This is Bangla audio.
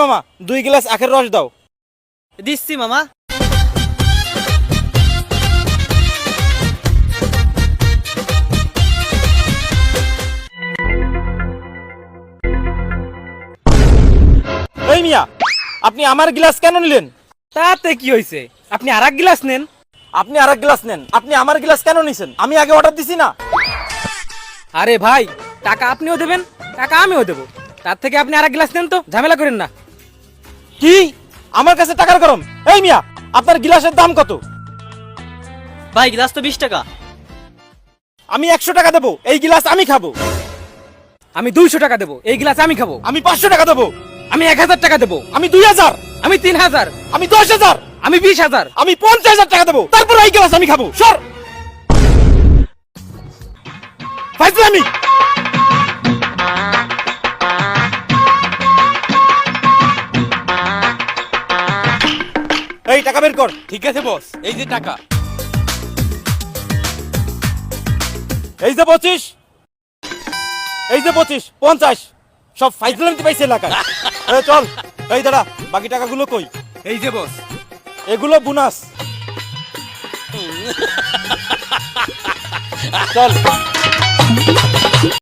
মামা 2 গ্লাস আখের রস দাও। দিচ্ছি মামা। এই মিয়া, আপনি আমার গ্লাস কেন নিলেন? তাতে কি হয়েছে, আপনি আর এক গ্লাস নেন। আপনি আরেক গ্লাস নেন, আপনি আমার গ্লাস কেন নিছেন? আমি আগে অর্ডার দিছি না। আরে ভাই, টাকা আপনিও দেবেন, টাকা আমিও দেবো, তার থেকে আপনি আর এক গ্লাস নেন তো, ঝামেলা করেন না। কি? আমার কাছে টাকার গরম? এই মিয়া, আপনার গ্লাসের দাম কত? ভাই গ্লাস তো 20 টাকা। আমি 100 টাকা দেবো, এই গ্লাস আমি খাবো। আমি 200 টাকা দেবো, এই গ্লাস আমি খাবো। আমি 500 টাকা দেবো। আমি 1000 টাকা দেবো। আমি 2000। আমি 3000। আমি 10000। আমি 20000। আমি 50000 টাকা দেবো, তারপর এই গ্লাস আমি খাবো। সর ফাইজলামি। এই টাকা বের কর। ঠিক আছে বস, এই যে টাকা। এই যে 25, এই যে 25, 50 সব ফাইজলামিতে পাইছে এলাকায়। এই চল, এই দাঁড়া, বাকি টাকাগুলো কই? এই যে বস। এগুলো বোনাস। চল।